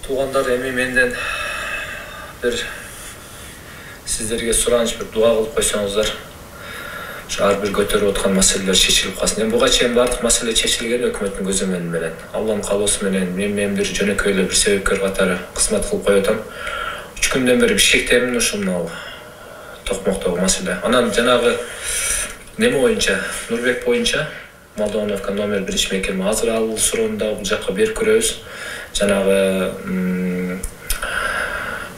Туугандар, эми менден бир сиздерге сураныч, бир дуа кылып койсоңуздар. Ар бир көтөрүп аткан маселелер чечилип калсын. Эми буга чейин бардык маселе чечилген өкмөттүн көзөмөлү менен. Алланын каалоосу менен мен бир жөнөкөй эле бир себепкер катары кызмат кылып кое атам. 3 күндөн бери Бишкектемин ушул токмоктогу маселе. Анан жанагы неме боюнча, Нурбек боюнча Молдовановка номер 1 мекеме азыр ал суроону да бул жакка берип көрөбүз. Жанагы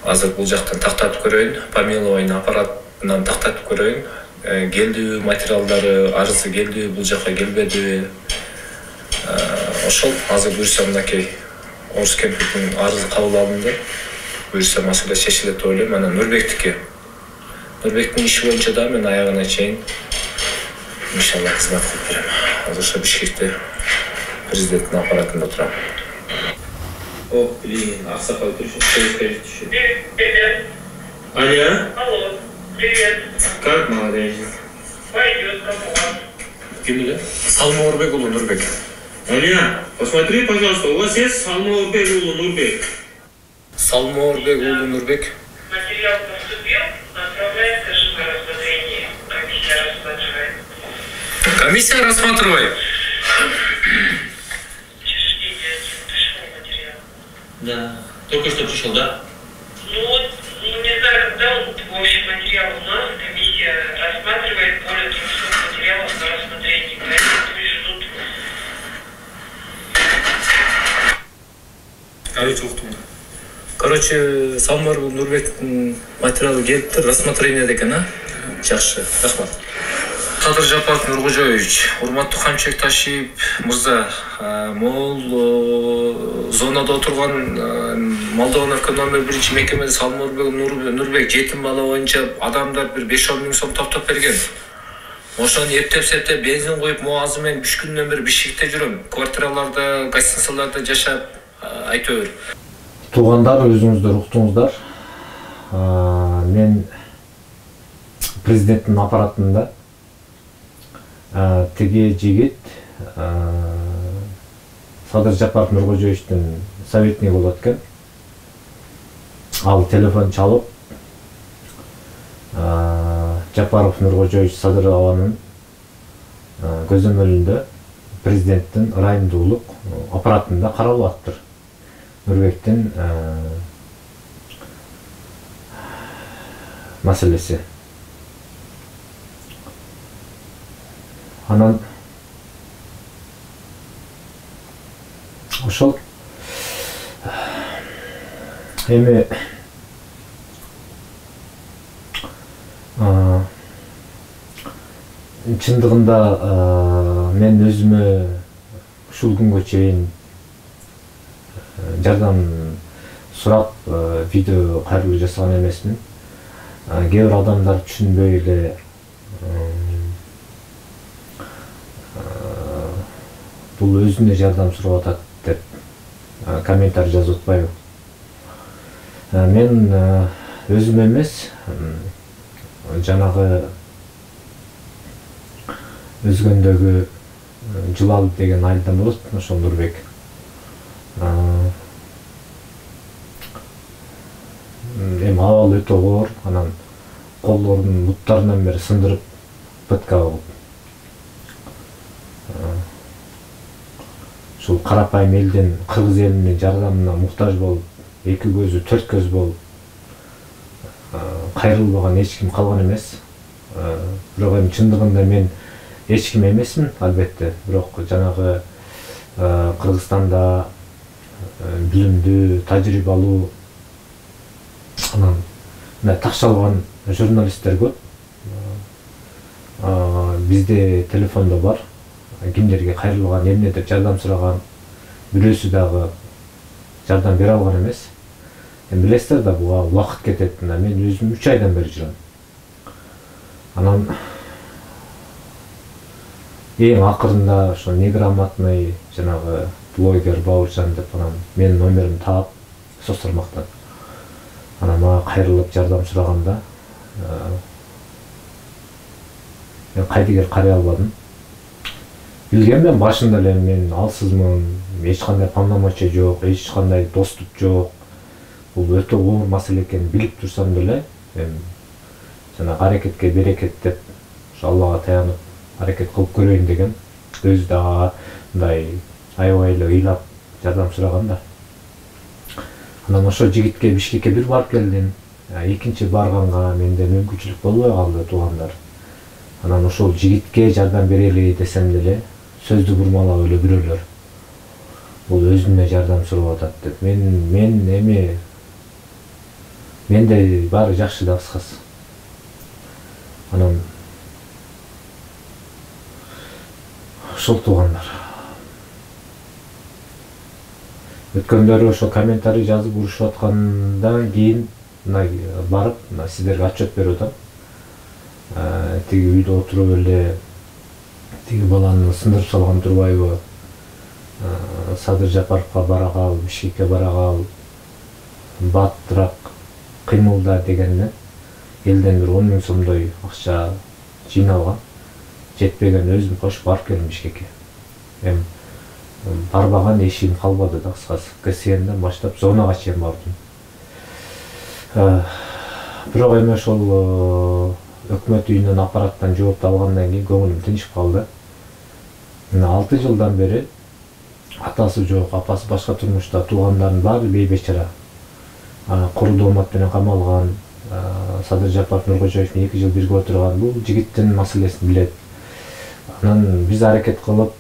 азыр бул жактан тактатып көрөйүн, помилование аппаратынан тактатып көрөйүн. Келдиби материалдары, арызы келдиби, бул жакка келбедиби. Ошол азыр буюрса мынакей Орус кемпиктин арызы кабыл алынды. Буюрса маселе чечилет деп ойлойм. Анан Нурбектин иши боюнча да мен аягына чейин иншалла кызмат кылып берем. Азырша Бишкекте президенттин аппаратында турам. О, блин, Аксакал слушай. Алло. Алло, привет. Как молодец? Пойдет, как у вас? Ким? Салмаурбек улу Нурбек. Аня, посмотри, пожалуйста, у вас есть Салмаурбек улу Нурбек? Салмаурбек улу Нурбек. Материал поступил, отправляется же на рассмотрение. Комиссия рассматривает. Комиссия рассматривает. Учреждение пришел материал. Да. Только что пришел, да? Ну вот, не знаю, когда он, в общем, материал у нас, комиссия рассматривает более 300 материалов на рассмотрение, поэтому пусть ждут. Короче, Салмар Нурбектин материалы келипти, рассмотрение деген, а? Жакшы, рахмат. Кадыр Жапаров Нуркожоевич, урматтуу Камчек Ташиев мырза, могул зонада отурган Молдовановка номер 1 мекемеде Салмарбек Нурбек жетим бала боюнча адамдар бир 5-10 миң сом топтоп берген. Ошону эптеп-септеп бензин коюп, азыр мен 3 күндөн бери Бишкекте жүрөм. Квартираларда, гостиницаларда жашап, айтөбүр. Туугандар, өзүңүздөр уктуңуздар. Мен президенттин аппаратында тиги жигит Кадыр Жапаров Нуркожоевичтин советниги болот экен. Ал телефон чалып, Жапаров Нуркожоевич Садыр Аванын көзөмөлүндө президенттин ырайымдуулук аппаратында каралып аттыр. Нурбектин маселеси. Анан ошол эми чындыгында мен өзүмө ушул күнгө чейин жардам сурап видео кайрылуу жасаган эмесмин. Кээ бир адамдар түшүнбөй эле бул өзүнө жардам сурап атат деп комментарий жазып атпайбы. Мен өзүм эмес, жанагы өзгөндөгү Жылал деген айылдан болот, ошол Нурбек. Эми абал өтө оор, анан колдордун буттарынан бери сындырып пытка болуп. Ушул карапайым элдин, кыргыз элинин жардамына муктаж болуп, эки көзү төрт көз болуп, кайрылбаган эч ким калган эмес. Бирок эми чындыгында мен эч ким эмесмин, албетте. Бирок жанагы Кыргызстанда билимдүү, тажрыйбалуу, анан такшалган журналисттер көп. Бизде телефондо бар. Кимдерге кайрылган, эмне деп жардам сураган, бирөөсү дагы жардам бере алган эмес. Билесиздер да, буга убакыт кетет. Мен өзүм 3 айдан бери жүрөм. Анан эң акырында ошо неграмотный жанагы блогер Бауыржан деп анан менин номеримди таап соц тармактан анан мага кайрылып жардам сураганда мен кайдыгер карай албадым. Билгенмен башында эле мен алсызмын, эч кандай полномочия жок, эч кандай достук жок. бул өтө оор маселе экенин билип турсам деле мен жана аракетке берекет деп ошо Аллага таянып аракет кылып көрөйүн деген, өзү дагы мындай аябай эле ыйлап жардам сураган да. Анан ошо жигитке Бишкекке бир барып келдим. Экинчи барганга менде мүмкүнчүлүк болбой калды, туугандар. Анан ошол жигитке жардам берели десем деле сөздү бурмалап эле бирөөлөр бул өзүнө жардам сурап атат деп. Менде баары жакшы да, кыскасы. Анан ошол туугандар. Өткөндөрү ошо комментарий жазып урушуп аткандан кийин барып сиздерге отчет берип атам. Тиги үйдө отуруп эле тиги баланы сындырып салган турбайбы? Садыр Жапаровго бара кал, Бишкекке бара кал, баттыраак кыймылда дегенде элден бир 10 000 сомдой акча жыйналган. Жетпеген өзүм кошуп барып келдим Бишкекке. Барбаган эшигим калбады да, кыскасы. КСНден баштап зонага чейин бардым. Бирок эми ошол өкмөт үйүнөн аппараттан жоопту алгандан кийин көңүлүм тынчып калды. 6 жылдан бери атасы жок, апасы башка турмушта, туугандардын баары бейбечара. Куру доомат менен камалган, Садыр Жапаров Нуркожоевдун 2 жыл бирге отурган. Бул жигиттин маселесин билет. Анан биз аракет кылып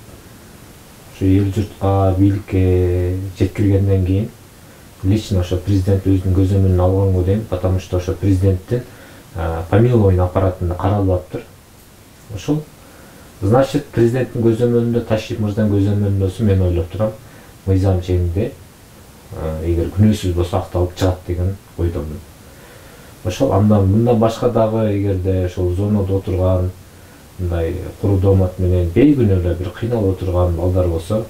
ошо эл журтка, бийликке жеткиргенден кийин лично ошо президент өзүнүн көзөмөлүнө алганго дейм, потому что ошо президенттин помилование аппаратында каралбаптыр. Ошол значит президенттин көзөмөлүндө, Ташип мырзанын көзөмөлүндө мен ойлоп турам, мыйзам чегинде эгер күнөөсүз болсо акталып чыгат деген ойдомун. Ошол мындан башка дагы эгерде ошол зонада отурган мындай куру доомат менен бейкүнөө эле бир кыйналып отурган балдар болсо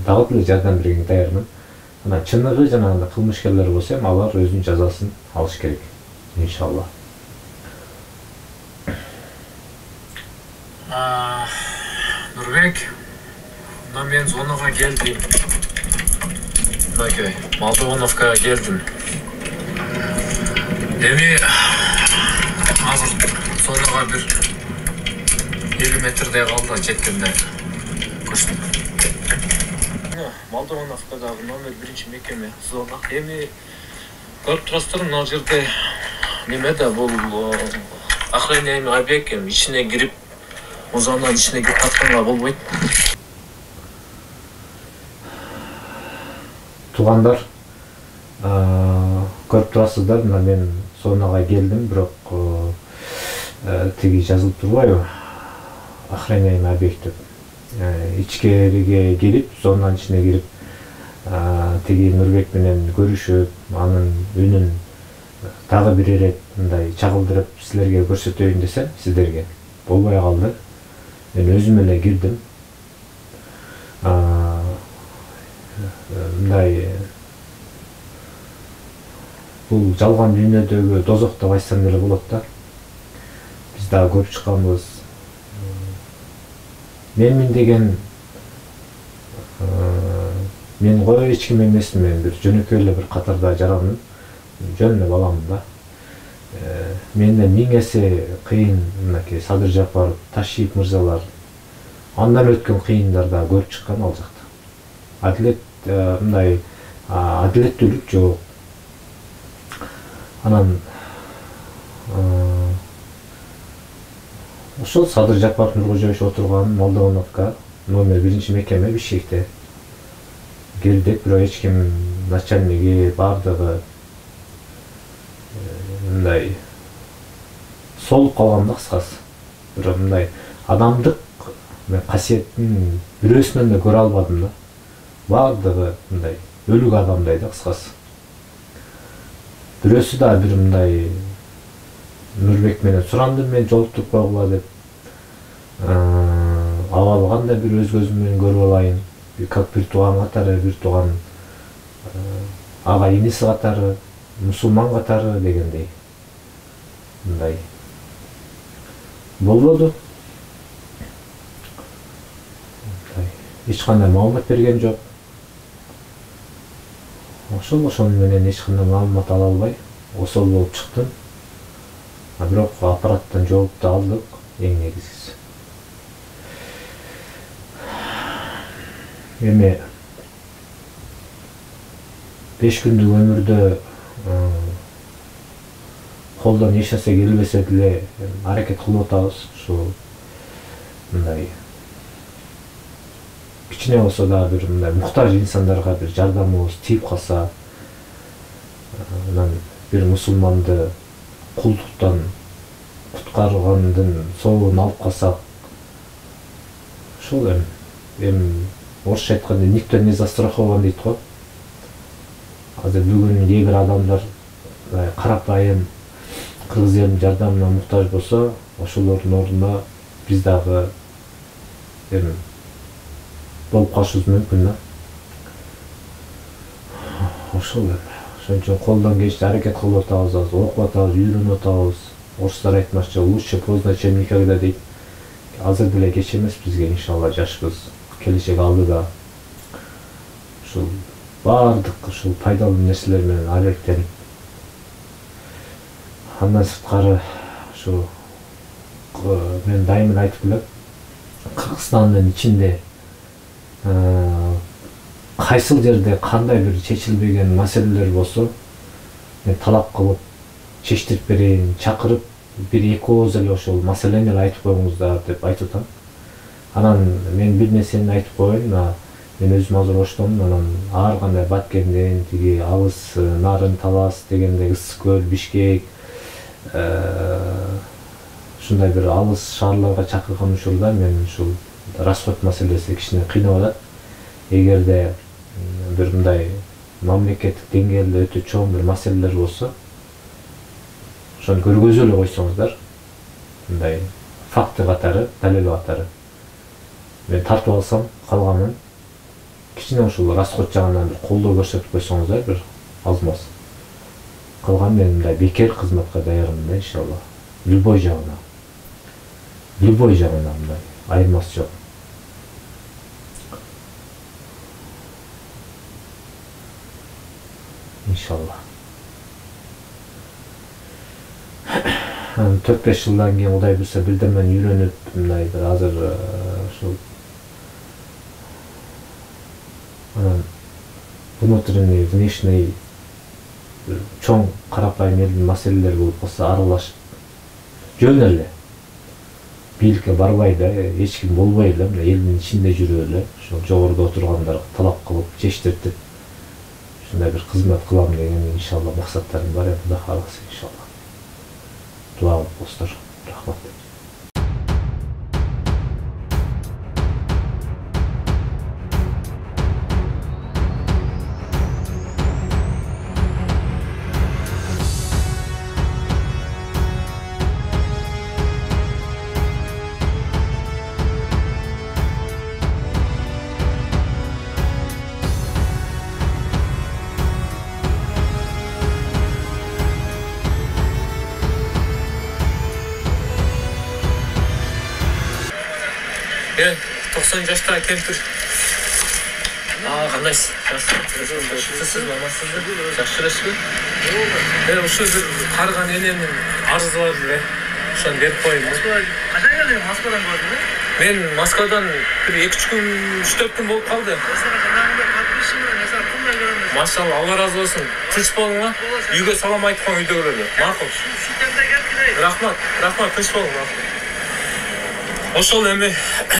дагы деле жардам бергенге даярмын. Анан чыныгы жанагындай кылмышкерлер болсо эми алар өзүнүн жазасын алыш керек, иншалла. Нурбек, мен зонага келдим. Мынакей, Молдовановка келдим. Эми азыр зонага бир 50 метрдей калды жеткенде. Көчтүм. Молдовановкадагы номер 1 мекеме зона. Эми көрүп турасыздар, мына жерде неме да бул охраняемый объект, ичине кирип, зонанын ичине кирип татканга болбойт. Туугандар, көрүп турасыздар, мына мен зонага келдим, бирок тиги жазылып турбайбы? Охраняемый объект деп. Ичкериге кирип, зонанын ичине кирип, тиги Нурбек менен көрүшүп, анын үнүн дагы бир ирет мындай чагылдырып силерге көрсөтөйүн десем, сиздерге болбой калды. Мен өзүм эле кирдим. Мындай бул жалган дүйнөдөгү дозок деп айтсам деле болот да. Биз дагы көрүп чыкканбыз. Менмин деген мен кой эч ким эмесмин, мен бир жөнөкөй эле бир катарда жаранмын. Жөн эле баламын да. Менден 1000 эсе кыйын мынакей Садыр Жапаров, Ташип мырзалар, андан өткөн кыйындар да көрүп чыккан ал жакта. Адилет мындай адилеттүүлүк жок. Анан ошол Садыр Жапаров Нуркожоевич отурган Молдовановка номер 1 мекеме Бишкекте кирдик, бирок эч ким начальниги бардыгы мындай солуп калган да, кыскасы. Бирок мындай адамдык касиеттин бирөөсүнөн да көрө албадым да. Бардыгы мындай өлүк адамдай да, кыскасы. Бирөөсү да бир мындай Нурбек менен сурандым мен жолуктуруп койгула деп. Абалы кандай бир өз көзүм менен көрүп алайын. Как бир тууган катары, бир тууган ага иниси катары, мусулман катары дегендей. Мындай болбоду. Эч кандай маалымат берген жок. ошону менен эч кандай маалымат ала албай осол болуп чыктым. Бирок аппараттан жоопту алдык, эң негизгиси. Эми 5 күндүк өмүрдө колдон эч нерсе келбесе деле аракет кылып атабыз. Ушу мындай кичине болсо да бир мындай муктаж инсандарга бир жардамыбыз тийип калса, анан бир мусулманды кулдуктан куткаргандын сообун алып калсак, ошол эми орусча айтканда никто не застрахован дейт го. Азыр бүгүн кээ бир адамдар карапайым кыргыз элинин жардамына муктаж болсо, ошолордун ордуна биз дагы болуп калышыбыз мүмкүн да. Ошол ошон үчүн колдон келишинче аракет кылып атабыз, окуп атабыз, үйрөнүп атабыз. Орустар айтмакчы, лучше поздно, чем никогда дейт. Азыр деле кеч эмес бизге, иншалла, жашыбыз келечек алдыда. Ушул баардык ушул пайдалуу нерселер менен алектенип, андан сырткары ушу мен дайыма айтып келем, Кыргызстандын ичинде кайсыл жерде кандай бир чечилбеген маселелер болсо, мен талап кылып чечтирип берейин, чакырып бир-эки ооз эле ошол маселени эле айтып коюңуздар деп айтып атам. Анан мен бир нерсени айтып коеюн, мен өзүм азыр Оштомун, анан ар кандай Баткенден, тиги Алыс, Нарын, Талас дегенде Ысык көл, Бишкек, ушундай бир алыс шаарларга чакырган учурда мен ушул расход маселеси кичине кыйнап атат. Эгерде бир мындай мамлекеттик деңгээлде өтө чоң бир маселелер болсо, ошону көргөзүп эле койсоңуздар, мындай факты катары, далил катары. Мен тартып алсам, калганын кичине ушул расход жагынан бир колдоо көрсөтүп койсоңуздар, бир аз-маз. Калган мен мындай бекер кызматка даярмын да, иншалла. Любой жагына мындай айырмасы жок. Иншалла. 4-5 жылдан кийин Кудай буйрса бирдемени үйрөнүп, мындай бир азыр ушул внутренний, внешний чоң карапайым элдин маселелери болуп калса, аралашып жөн эле бийликке барбай да, эч ким болбой эле, элдин ичинде жүрүп эле ошол жогоруда отургандарга талап кылып, чечтиртип ушундай бир кызмат кылам деген иншалла максаттарым бар. Кудай кааласа иншалла. Дуа кылып коңуздар. Рахмат. Мен 90 жаштагы кемпир. Кандайсыз? Жакшысыз, мамасыз? Жакшы элесизби? Мен ушул бир карыган энемдин арызы бар эле. Ошону берип коеюн. Качан келдиң? Москвадан көрдүң? Мен Москвадан бир 2-3 күн, 3-4 күн болуп калды. Машалла, Алла разы болсун. Тынч болуңа. Үйгө салам айтып коюң, үйдө көрөлү. Макул. Рахмат, тынч болуң. Ошол эми